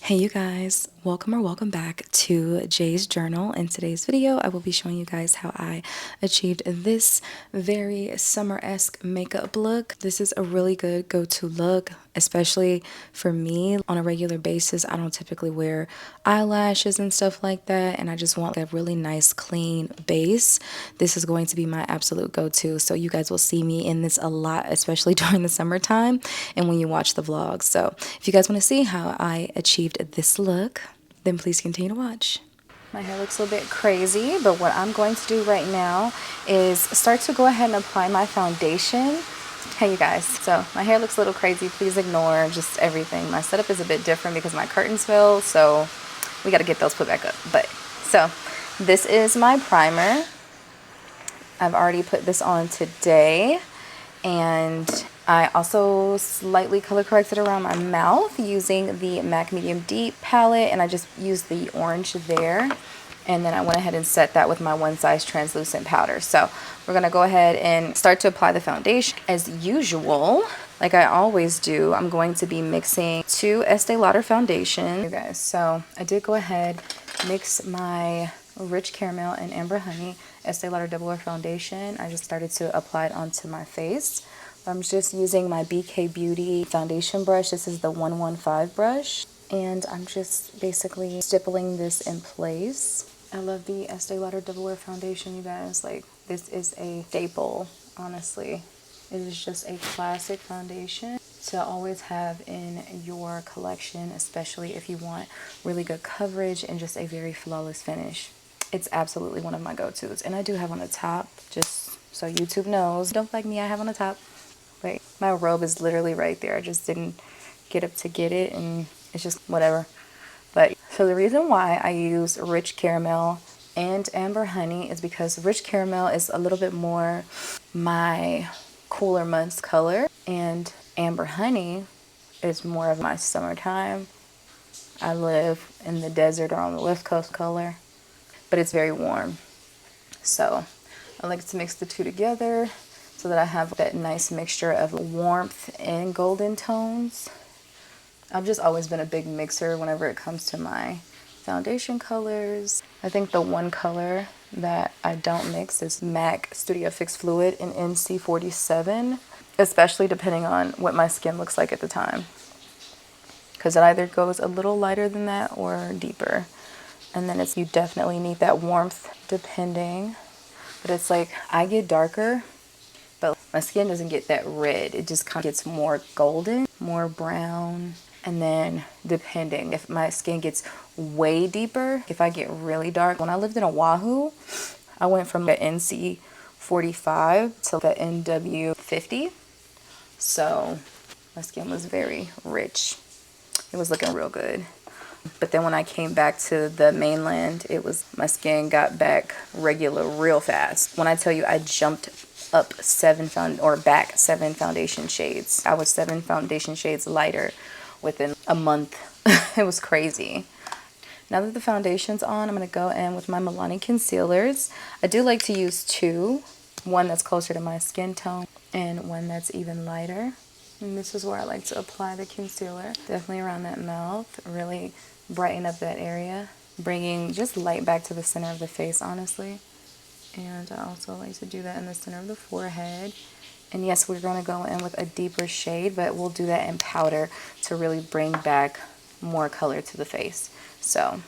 Hey you guys, welcome or welcome back to Jay's Journal. In today's video, I will be showing you guys how I achieved this very summer-esque makeup look. This is a really good go-to look, especially for me. On a regular basis, I don't typically wear eyelashes and stuff like that, and I just want a really nice, clean base. This is going to be my absolute go-to, so you guys will see me in this a lot, especially during the summertime and when you watch the vlogs. So if you guys want to see how I achieved this look, then please continue to watch. My hair looks a little bit crazy, but what I'm going to do right now is start to go ahead and apply my foundation. Hey you guys, so my hair looks a little crazy. Please ignore just everything. My setup is a bit different because my curtains fell, so we got to get those put back up. But so this is my primer. I've already put this on today, and I also slightly color corrected around my mouth using the MAC Medium Deep palette, and I just used the orange there. And then I went ahead and set that with my One Size translucent powder. So we're going to go ahead and start to apply the foundation. As usual, like I always do, I'm going to be mixing two Estee Lauder foundation. You guys, so I did go ahead, mix my Rich Caramel and Amber Honey Estee Lauder Double Wear foundation. I just started to apply it onto my face. I'm just using my BK Beauty foundation brush. This is the 115 brush. And I'm just basically stippling this in place. I love the Estee Lauder Double Wear foundation, you guys. Like, this is a staple, honestly. It is just a classic foundation to always have in your collection, especially if you want really good coverage and just a very flawless finish. It's absolutely one of my go-tos. And I do have on the top, just so YouTube knows. Don't like me, I have on the top. Wait, my robe is literally right there. I just didn't get up to get it, and it's just whatever. But so the reason why I use Rich Caramel and Amber Honey is because Rich Caramel is a little bit more my cooler months color, and Amber Honey is more of my summertime. I live in the desert or on the West Coast color, but it's very warm. So I like to mix the two together so that I have that nice mixture of warmth and golden tones. I've just always been a big mixer whenever it comes to my foundation colors. I think the one color that I don't mix is MAC Studio Fix Fluid in NC47, especially depending on what my skin looks like at the time, because it either goes a little lighter than that or deeper. And then you definitely need that warmth depending, but it's like I get darker, but my skin doesn't get that red. It just kind of gets more golden, more brown. And then depending, if my skin gets way deeper, if I get really dark. When I lived in Oahu, I went from the NC45 to the NW50. So my skin was very rich. It was looking real good. But then when I came back to the mainland, my skin got back regular real fast. When I tell you I jumped up back 7 foundation shades. I was 7 foundation shades lighter within a month. It was crazy. Now that the foundation's on, I'm going to go in with my Milani concealers. I do like to use two. One that's closer to my skin tone and one that's even lighter. And this is where I like to apply the concealer. Definitely around that mouth. Really brighten up that area. Bringing just light back to the center of the face, honestly. And I also like to do that in the center of the forehead. And yes, we're going to go in with a deeper shade, but we'll do that in powder to really bring back more color to the face. So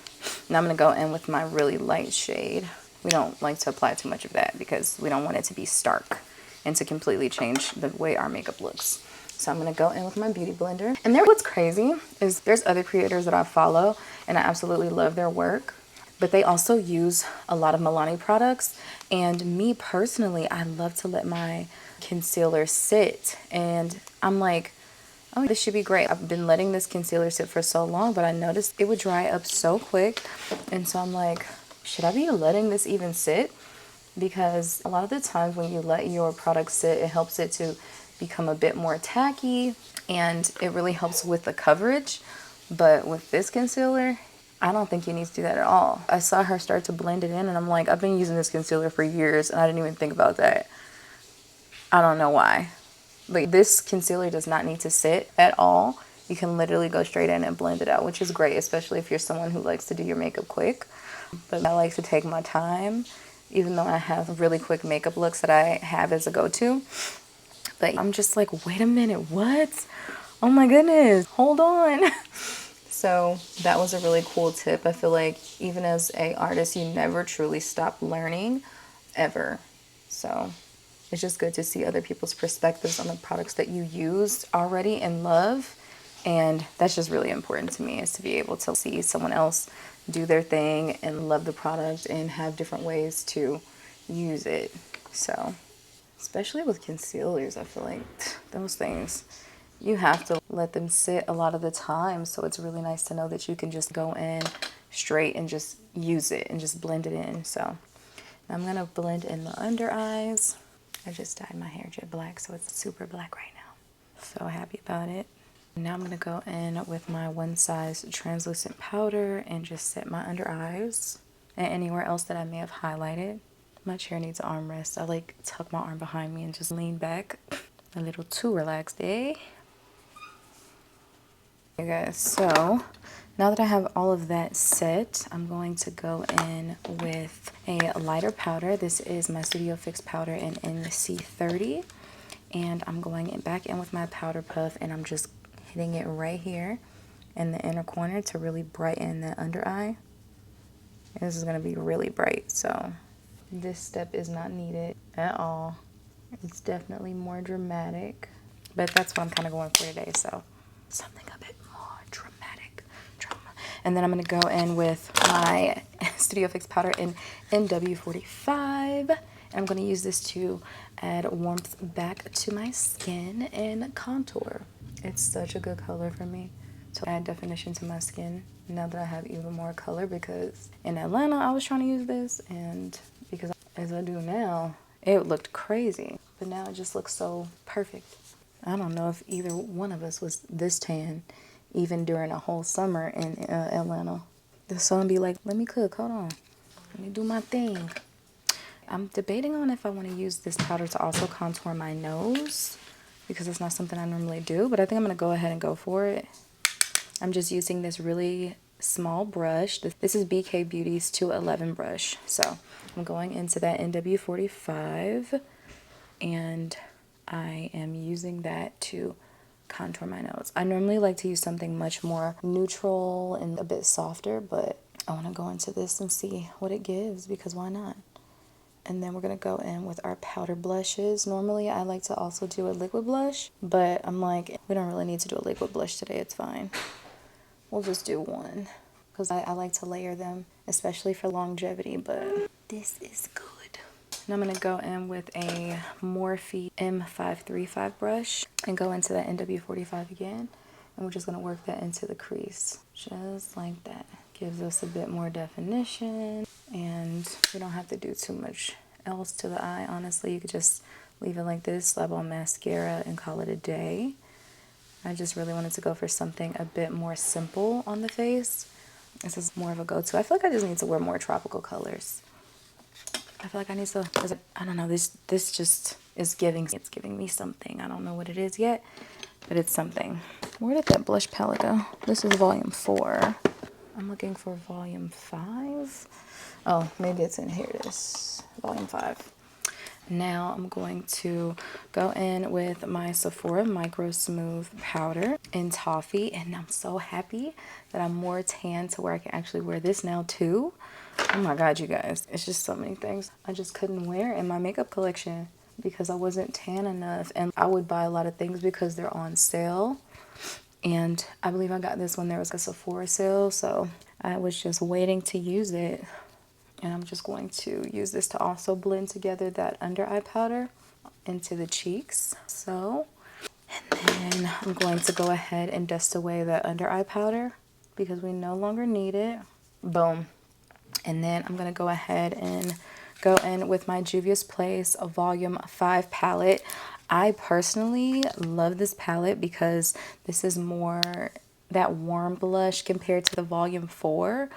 now I'm going to go in with my really light shade. We don't like to apply too much of that because we don't want it to be stark and to completely change the way our makeup looks. So I'm going to go in with my beauty blender. And what's crazy is there's other creators that I follow and I absolutely love their work, but they also use a lot of Milani products. And me personally, I love to let my concealer sit, and I'm like, oh, this should be great. I've been letting this concealer sit for so long, but I noticed it would dry up so quick. And so I'm like, should I be letting this even sit? Because a lot of the times when you let your product sit, it helps it to become a bit more tacky, and it really helps with the coverage. But with this concealer, I don't think you need to do that at all. I saw her start to blend it in, and I'm like, I've been using this concealer for years, and I didn't even think about that. I don't know why. But this concealer does not need to sit at all. you can literally go straight in and blend it out, which is great, especially if you're someone who likes to do your makeup quick. But I like to take my time, even though I have really quick makeup looks that I have as a go-to. But I'm just like, wait a minute, what? Oh my goodness, hold on. So that was a really cool tip. I feel like even as a artist, you never truly stop learning, ever. So it's just good to see other people's perspectives on the products that you use already and love. And that's just really important to me, is to be able to see someone else do their thing and love the product and have different ways to use it. So especially with concealers, I feel like those things, you have to let them sit a lot of the time. So it's really nice to know that you can just go in straight and just use it and just blend it in. So I'm going to blend in the under eyes. I just dyed my hair jet black, so it's super black right now. So happy about it. Now I'm going to go in with my One Size translucent powder and just set my under eyes and anywhere else that I may have highlighted. My chair needs an armrest. I like tuck my arm behind me and just lean back. A little too relaxed, eh? Okay guys, so now that I have all of that set, I'm going to go in with a lighter powder. This is my Studio Fix powder in NC30. And I'm going back in with my powder puff, and I'm just hitting it right here in the inner corner to really brighten the under eye. And this is going to be really bright, so this step is not needed at all. It's definitely more dramatic, but that's what I'm kind of going for today, so something a bit more dramatic. And then I'm going to go in with my Studio Fix powder in NW45. And I'm going to use this to add warmth back to my skin and contour. It's such a good color for me to add definition to my skin now that I have even more color, because in Atlanta I was trying to use this, and because as I do now, it looked crazy, but now it just looks so perfect. I don't know if either one of us was this tan even during a whole summer in Atlanta. The sun be like, let me cook, hold on, let me do my thing. I'm debating on if I want to use this powder to also contour my nose, because it's not something I normally do, but I think I'm going to go ahead and go for it. I'm just using this really small brush. This is BK Beauty's 211 brush. So I'm going into that NW45, and I am using that to contour my nose. I normally like to use something much more neutral and a bit softer, but I want to go into this and see what it gives, because why not? And then we're going to go in with our powder blushes. Normally I like to also do a liquid blush, but I'm like, we don't really need to do a liquid blush today, it's fine. We'll just do one, because I like to layer them, especially for longevity, but this is good. And I'm going to go in with a Morphe M535 brush and go into that NW45 again. And we're just going to work that into the crease, just like that. Gives us a bit more definition, and we don't have to do too much else to the eye. Honestly, you could just leave it like this, slap on mascara, and call it a day. I just really wanted to go for something a bit more simple on the face. This is more of a go-to. I feel like I just need to wear more tropical colors. I feel like I need to, because I don't know, this just is giving me something. I don't know what it is yet, but it's something. Where did that blush palette go? This is volume 4. I'm looking for volume 5. Oh, maybe it's in here. It is volume 5. Now I'm going to go in with my Sephora Micro Smooth powder in Toffee, and I'm so happy that I'm more tan to where I can actually wear this now too. Oh my god, you guys, it's just so many things I just couldn't wear in my makeup collection because I wasn't tan enough, and I would buy a lot of things because they're on sale. And I believe I got this when there was a Sephora sale, so I was just waiting to use it. And I'm just going to use this to also blend together that under eye powder into the cheeks. So, and then I'm going to go ahead and dust away that under eye powder because we no longer need it. Boom. And then I'm going to go ahead and go in with my Juvia's Place Volume 5 palette. I personally love this palette because this is more that warm blush compared to the Volume 4.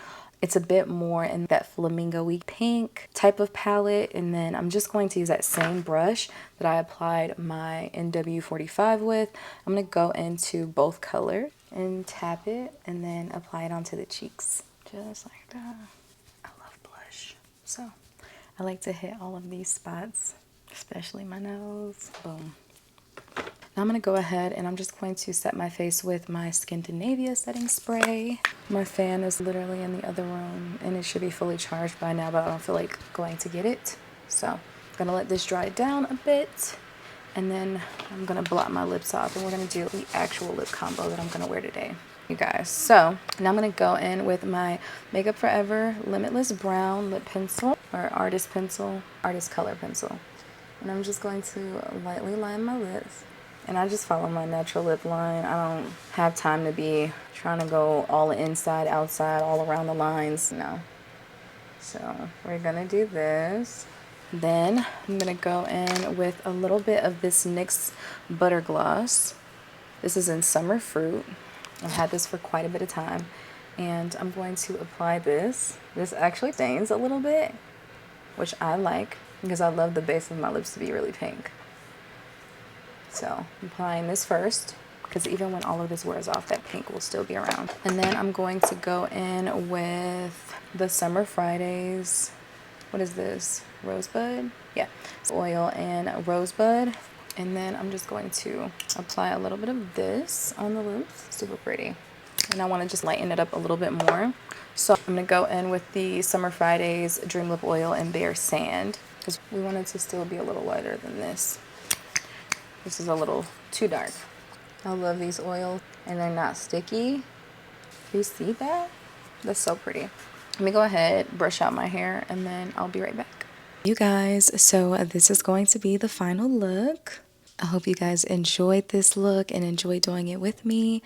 It's a bit more in that flamingo-y pink type of palette. And then I'm just going to use that same brush that I applied my NW45 with. I'm going to go into both colors and tap it and then apply it onto the cheeks. Just like that. I love blush. So I like to hit all of these spots, especially my nose. Boom. Now I'm going to go ahead and I'm just going to set my face with my Skindinavia setting spray. My fan is literally in the other room and it should be fully charged by now, but I don't feel like going to get it. So I'm going to let this dry down a bit and then I'm going to blot my lips off and we're going to do the actual lip combo that I'm going to wear today, you guys. So now I'm going to go in with my Makeup Forever Limitless Brown Lip Pencil, or Artist Color Pencil. And I'm just going to lightly line my lips. And I just follow my natural lip line. I don't have time to be trying to go all inside, outside, all around the lines. No. So we're going to do this. Then I'm going to go in with a little bit of this NYX Butter Gloss. This is in Summer Fruit. I've had this for quite a bit of time. And I'm going to apply this. This actually stains a little bit, which I like because I love the base of my lips to be really pink. So I'm applying this first because even when all of this wears off, that pink will still be around. And then I'm going to go in with the Summer Fridays. What is this? Rosebud? Yeah, oil and rosebud. And then I'm just going to apply a little bit of this on the lips. Super pretty. And I want to just lighten it up a little bit more. So I'm going to go in with the Summer Fridays Dream Lip Oil and Bare Sand because we want it to still be a little lighter than this. This is a little too dark. I love these oils and they're not sticky. You see that? That's so pretty. Let me go ahead, brush out my hair, and then I'll be right back. You guys, so this is going to be the final look. I hope you guys enjoyed this look and enjoyed doing it with me.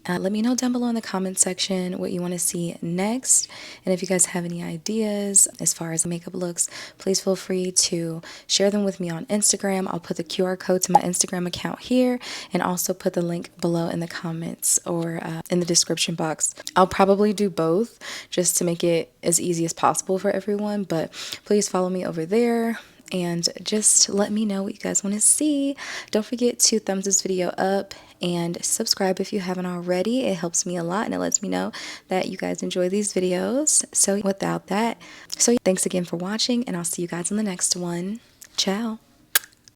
Let me know down below in the comment section what you want to see next. And if you guys have any ideas as far as makeup looks, please feel free to share them with me on Instagram. I'll put the QR code to my Instagram account here and also put the link below in the comments or in the description box. I'll probably do both just to make it as easy as possible for everyone, but please follow me over there. And just let me know what you guys want to see. Don't forget to thumbs this video up and subscribe if you haven't already. It helps me a lot and it lets me know that you guys enjoy these videos. So thanks again for watching and I'll see you guys in the next one. Ciao.